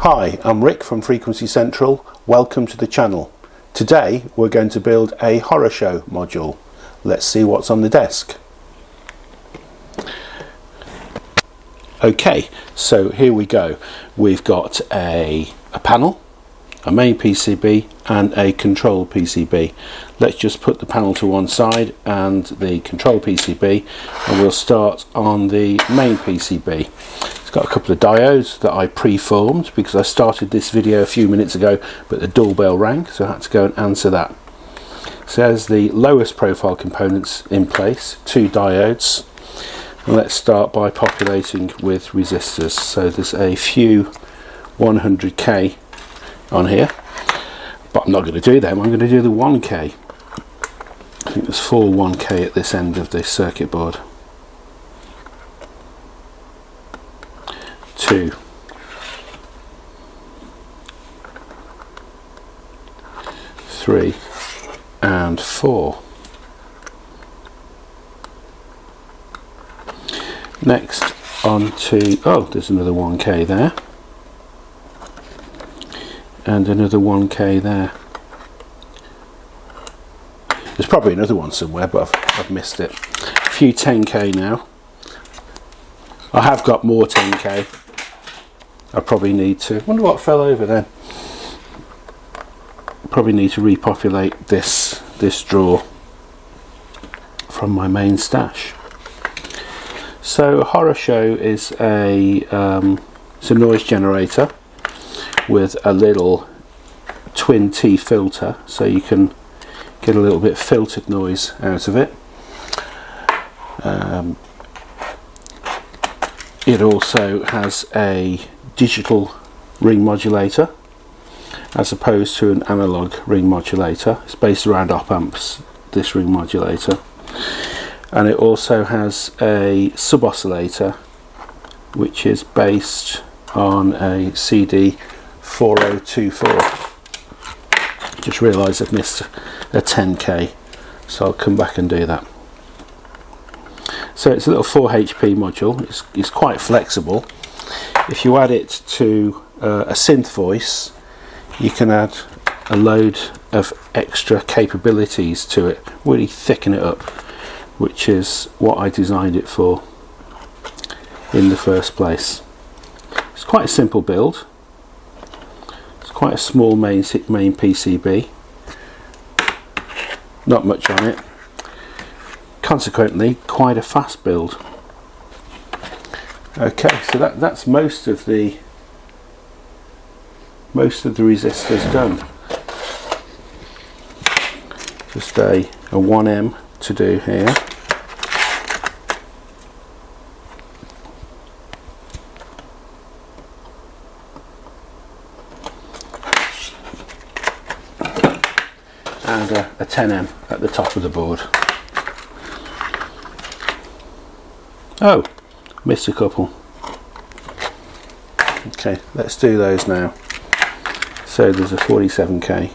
Hi, I'm Rick from Frequency Central. Welcome to the channel. Today we're going to build a horror show module. Let's see what's on the desk. Okay, so here we go. We've got a panel, a main PCB and a control PCB. Let's just put the panel to one side and the control PCB, and we'll start on the main PCB. It's got a couple of diodes that I pre-formed because I started this video a few minutes ago, but the doorbell rang, so I had to go and answer that. So there's the lowest profile components in place, two diodes. And let's start by populating with resistors. So there's a few 100k on here, but I'm not going to do them. I'm going to do the 1k. I think there's 4 1k at this end of this circuit board. 2, 3 and 4. Next on to, oh, there's another 1k there and another 1k there. There's probably another one somewhere, but I've missed it. A few 10k now. I have got more 10k. I probably need to, wonder what fell over then. Probably need to repopulate this drawer from my main stash. So a horror show is it's a noise generator with a little twin T filter, so you can get a little bit of filtered noise out of it. It also has a digital ring modulator as opposed to an analog ring modulator. It's based around op amps, this ring modulator. And it also has a sub oscillator which is based on a CD 4024. Just realised I've missed a 10k, so I'll come back and do that. So it's a little 4 HP module. It's quite flexible. If you add it to a synth voice, you can add a load of extra capabilities to it, really thicken it up, which is what I designed it for in the first place. It's quite a simple build. It's quite a small main PCB, not much on it, consequently quite a fast build. Okay, so that's most of the resistors done. Just a 1M to do here. And a 10M at the top of the board. Oh, missed a couple. Okay, let's do those now. So there's a 47k.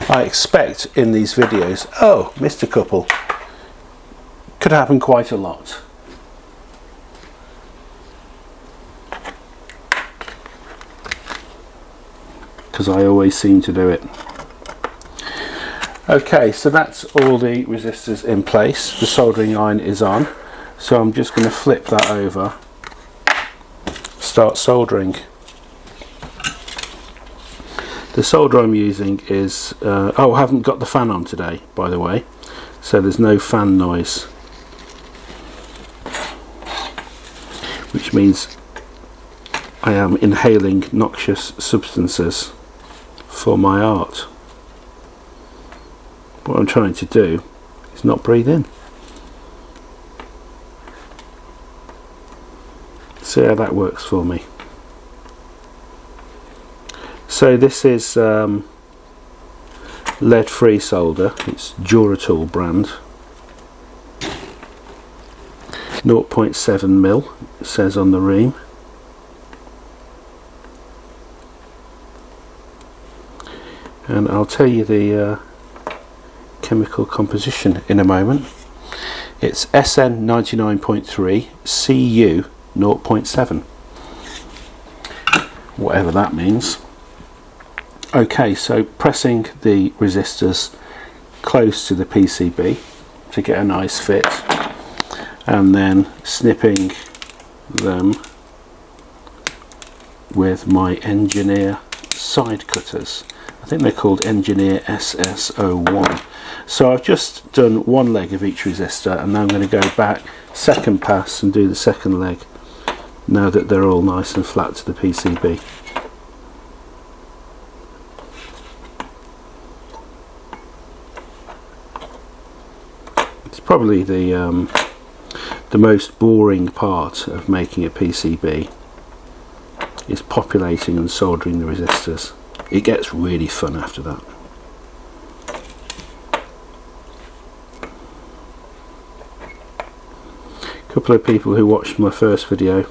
I expect in these videos, oh, missed a couple. Could happen quite a lot. Because I always seem to do it. Okay, so that's all the resistors in place. The soldering iron is on, so I'm just going to flip that over, start soldering. The solder I'm using is oh, I haven't got the fan on today, by the way, so there's no fan noise, which means I am inhaling noxious substances for my art. What I'm trying to do is not breathe in. See how that works for me. So this is lead-free solder. It's Eurorack brand. 0.7 mil, it says on the ream. And I'll tell you the chemical composition in a moment. It's SN 99.3 Cu 0.7. whatever that means. Okay, so pressing the resistors close to the PCB to get a nice fit, and then snipping them with my Engineer side cutters. I think they're called Engineer SS01. So I've just done one leg of each resistor, and now I'm going to go back second pass and do the second leg now that they're all nice and flat to the PCB. It's probably the most boring part of making a PCB is populating and soldering the resistors. It gets really fun after that. A couple of people who watched my first video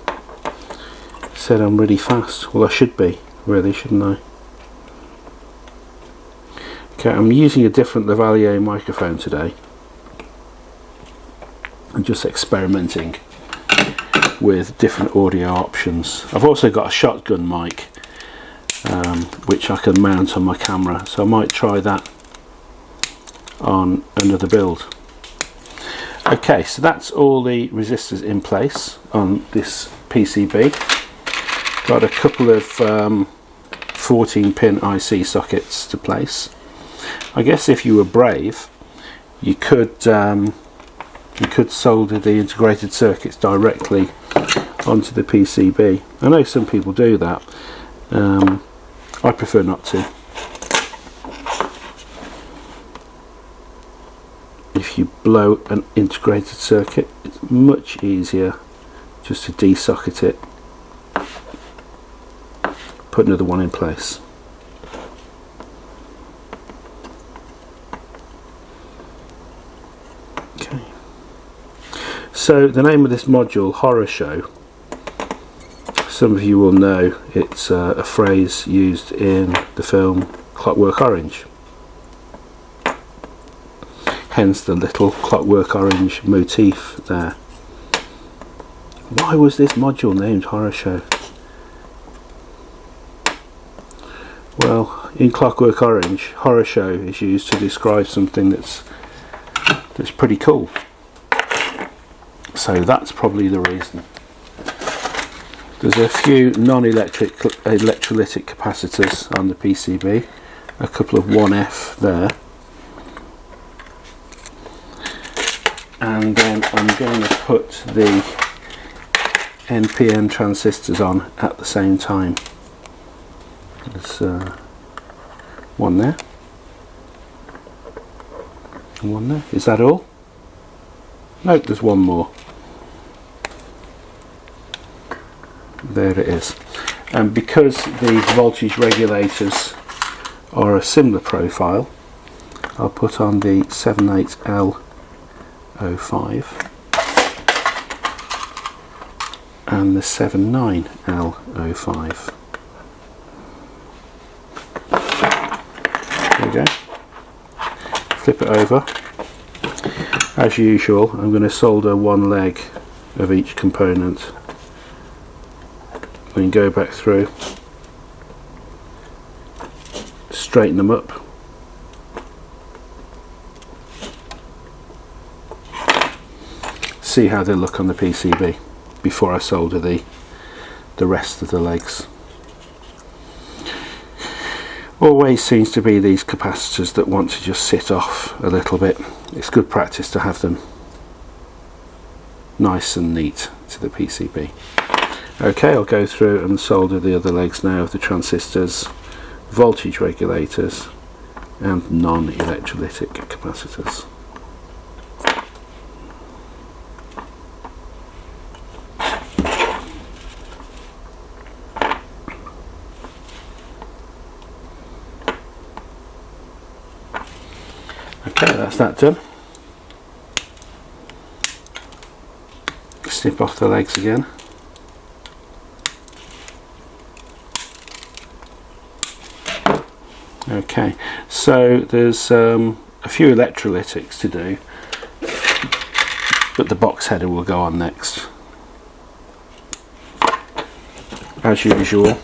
said I'm really fast. Well, I should be, really, shouldn't I? Okay, I'm using a different lavalier microphone today. I'm just experimenting with different audio options. I've also got a shotgun mic which I can mount on my camera, so I might try that on another build. Okay, so that's all the resistors in place on this PCB. Got a couple of 14 pin IC sockets to place. I guess if you were brave, you could solder the integrated circuits directly onto the PCB. I know some people do that. I prefer not to. If you blow an integrated circuit, it's much easier just to desocket it, put another one in place. Okay. So the name of this module, Horror Show, some of you will know it's a phrase used in the film Clockwork Orange. Hence the little Clockwork Orange motif there. Why was this module named Horror Show? Well, in Clockwork Orange, Horror Show is used to describe something that's pretty cool. So that's probably the reason. There's a few non-electric electrolytic capacitors on the PCB, a couple of 1F there, and then I'm going to put the NPN transistors on at the same time. There's one there and one there. Is that all? Nope, there's one more. There it is. And because the voltage regulators are a similar profile, I'll put on the 78L05 and the 79L05. There we go. Flip it over. As usual, I'm going to solder one leg of each component. Then go back through, straighten them up, see how they look on the PCB before I solder the rest of the legs. Always seems to be these capacitors that want to just sit off a little bit. It's good practice to have them nice and neat to the PCB. Okay, I'll go through and solder the other legs now of the transistors, voltage regulators and non-electrolytic capacitors. Okay, that's that done. Snip off the legs again. Okay, so there's a few electrolytics to do, but the box header will go on next. As usual,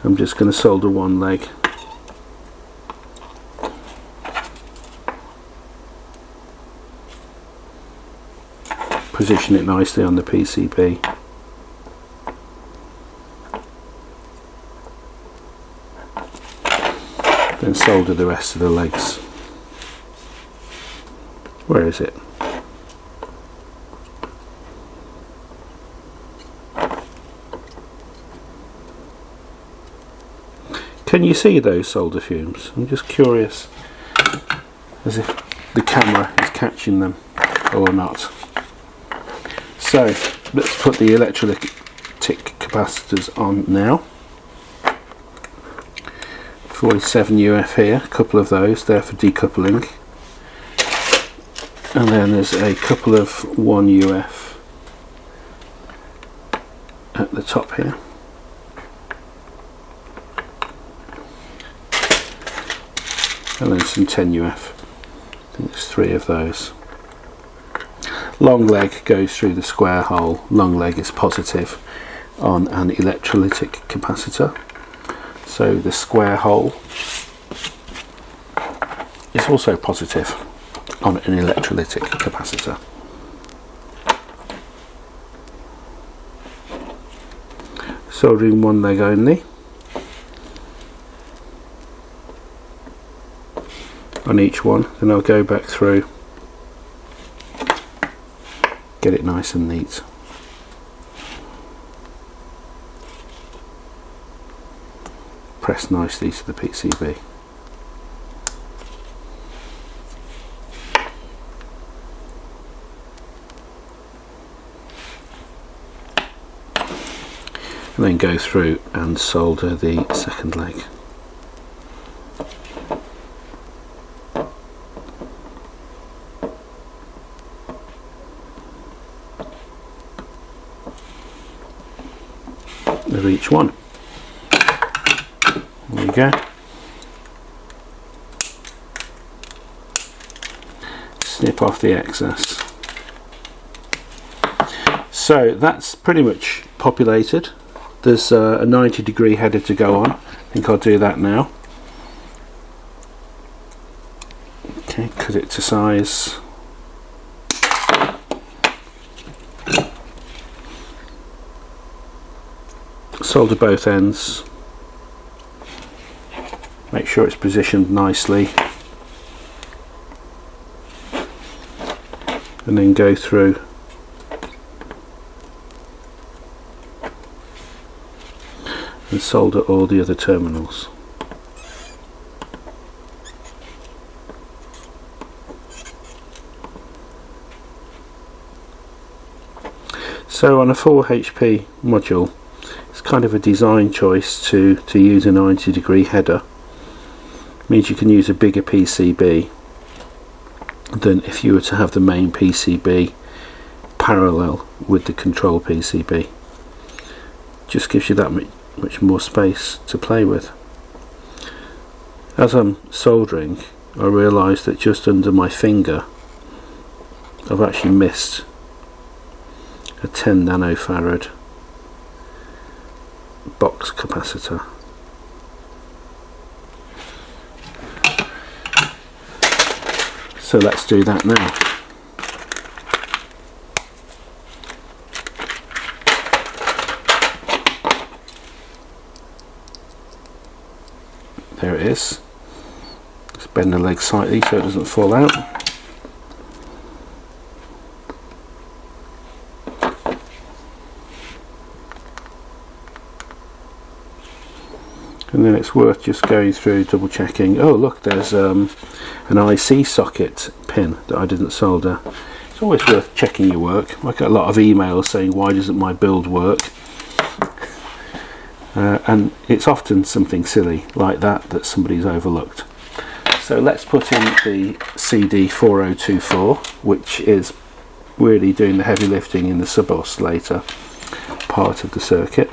I'm just going to solder one leg. Position it nicely on the PCB. Then solder the rest of the legs. Where is it? Can you see those solder fumes? I'm just curious, as if the camera is catching them or not. So let's put the electrolytic capacitors on now. 47 UF here, a couple of those there for decoupling, and then there's a couple of 1 UF at the top here. And then some 10 UF. I think there's 3 of those. Long leg goes through the square hole. Long leg is positive on an electrolytic capacitor. So the square hole is also positive on an electrolytic capacitor. Soldering one leg only. On each one, then I'll go back through, get it nice and neat. Press nicely to the PCB. And then go through and solder the second leg. Of each one. There you go. Snip off the excess. So that's pretty much populated. There's a 90-degree header to go on. I think I'll do that now. Okay, cut it to size. Solder both ends. Make sure it's positioned nicely. And then go through and solder all the other terminals. So on a 4 HP module, it's kind of a design choice to use a 90-degree header. It means you can use a bigger PCB than if you were to have the main PCB parallel with the control PCB. Just gives you that much more space to play with. As I'm soldering, I realised that just under my finger I've actually missed a 10 nanofarad box capacitor. So let's do that now. There it is. Let's bend the leg slightly so it doesn't fall out. And then it's worth just going through, double checking. Oh look, there's an IC socket pin that I didn't solder. It's always worth checking your work. I get a lot of emails saying, why doesn't my build work? And it's often something silly like that somebody's overlooked. So let's put in the CD4024, which is really doing the heavy lifting in the sub-oscillator part of the circuit.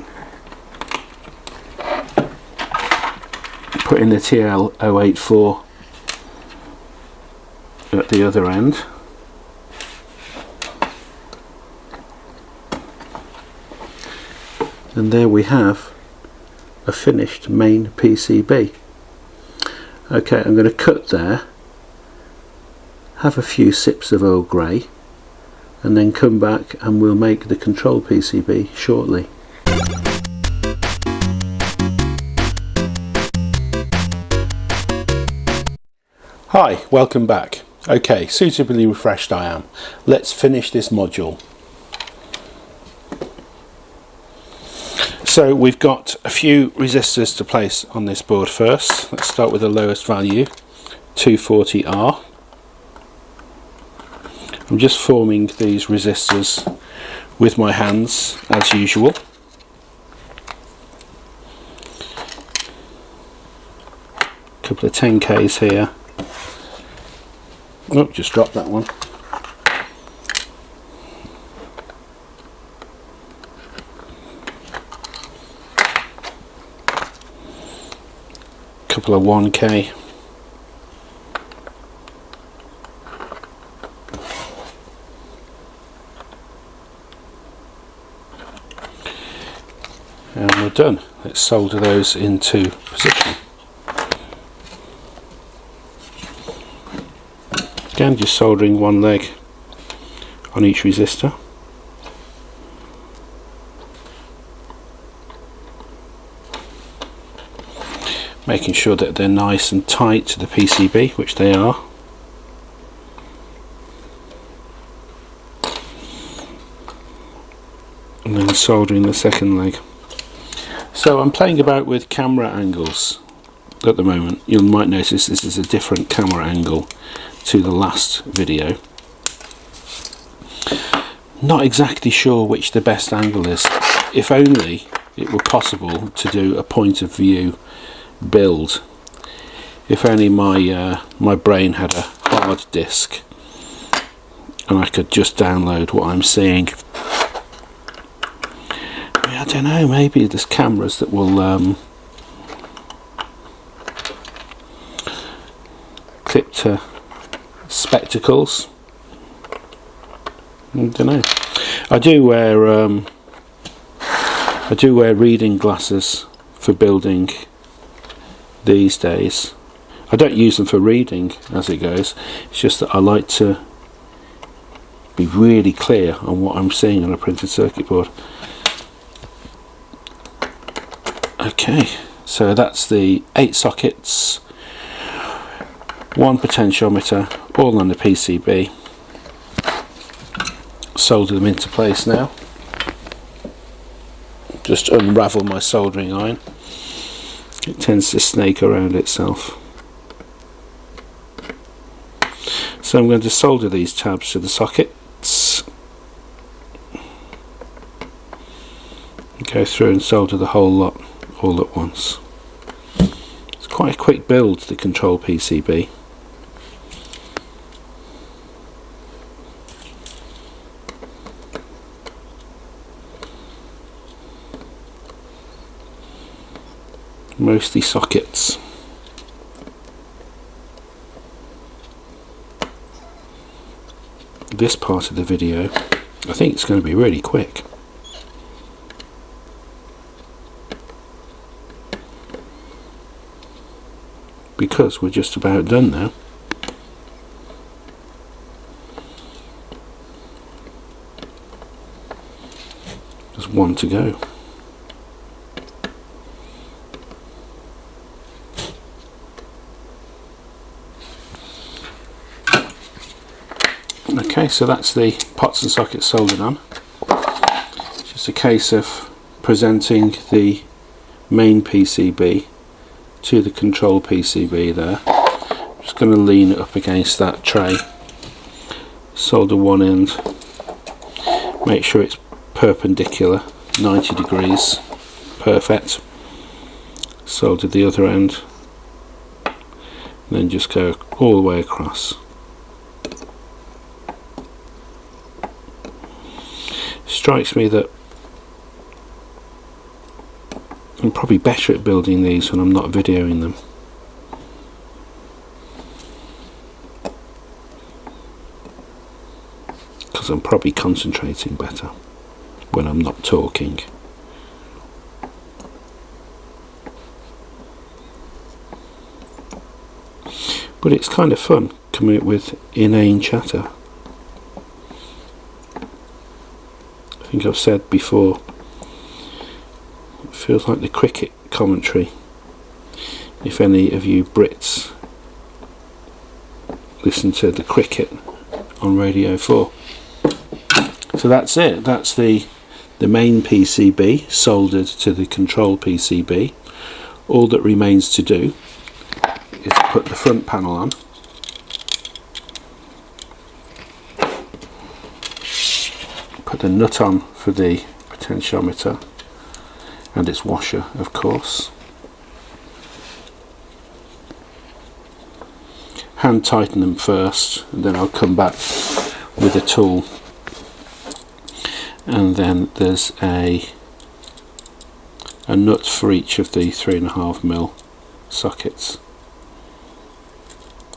Put in the TL084 at the other end. And there we have a finished main PCB. Okay, I'm going to cut there, have a few sips of Earl Grey, and then come back and we'll make the control PCB shortly. Hi, welcome back. Okay, suitably refreshed I am. Let's finish this module. So we've got a few resistors to place on this board first. Let's start with the lowest value, 240R. I'm just forming these resistors with my hands as usual. A couple of 10Ks here. Oh, just dropped that one. Couple of 1K. And we're done. Let's solder those into position. Again, just soldering one leg on each resistor. Making sure that they're nice and tight to the PCB, which they are. And then soldering the second leg. So I'm playing about with camera angles at the moment. You might notice this is a different camera angle to the last video. Not exactly sure which the best angle is. If only it were possible to do a point of view build. If only my brain had a hard disk and I could just download what I'm seeing. I don't know, maybe there's cameras that will clip to spectacles. I don't know. I do wear reading glasses for building these days. I don't use them for reading as it goes. It's just that I like to be really clear on what I'm seeing on a printed circuit board. Okay, so that's the 8 sockets, 1 potentiometer, all on the PCB. Solder them into place now. Just unravel my soldering iron. It tends to snake around itself. So I'm going to solder these tabs to the sockets. Go through and solder the whole lot all at once. It's quite a quick build, the control PCB. Mostly sockets. This part of the video, I think it's going to be really quick. Because we're just about done now. Just one to go. Okay, so that's the pots and sockets soldered on. It's just a case of presenting the main PCB to the control PCB there. I'm just going to lean it up against that tray, solder one end, make sure it's perpendicular, 90 degrees, perfect. Solder the other end, and then just go all the way across. Strikes me that I'm probably better at building these when I'm not videoing them. Because I'm probably concentrating better when I'm not talking. but it's kind of fun coming up with inane chatter. I think I've said before, it feels like the cricket commentary, if any of you Brits listen to the cricket on Radio 4. So that's it, that's the main PCB soldered to the control PCB. All that remains to do is to put the front panel on, put the nut on for the potentiometer and its washer, of course, hand tighten them first, and then I'll come back with a tool. And then there's a nut for each of the 3.5mm sockets.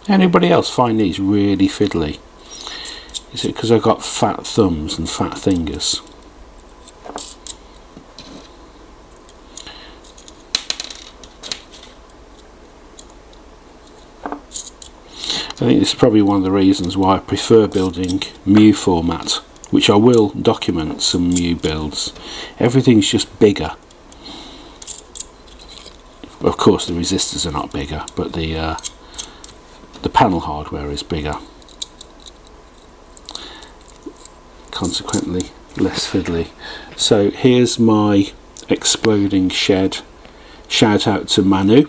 Anybody else find these really fiddly? Is it because I've got fat thumbs and fat fingers? I think this is probably one of the reasons why I prefer building mu format, which I will document some mu builds. Everything's just bigger. Of course the resistors are not bigger, but the panel hardware is bigger. Consequently less fiddly. So here's my exploding shed. Shout out to Manu.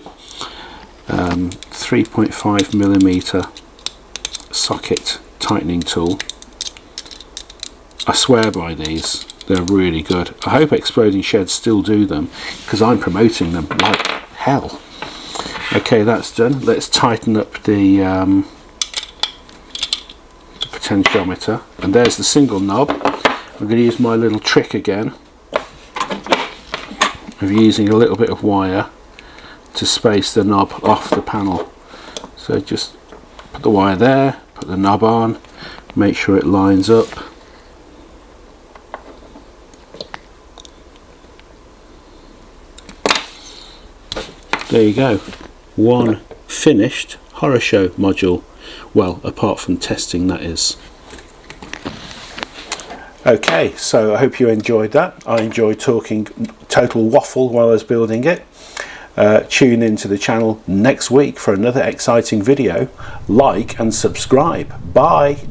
3.5mm socket tightening tool. I swear by these, they're really good. I hope Exploding Sheds still do them, because I'm promoting them like hell. Okay, that's done. Let's tighten up the potentiometer, and there's the single knob. I'm going to use my little trick again of using a little bit of wire to space the knob off the panel. So just put the wire there, put the knob on, make sure it lines up. There you go, one finished horror show module. Well, apart from testing, that is. Okay, so I hope you enjoyed that. I enjoyed talking total waffle while I was building it. Tune into the channel next week for another exciting video. Like and subscribe. Bye.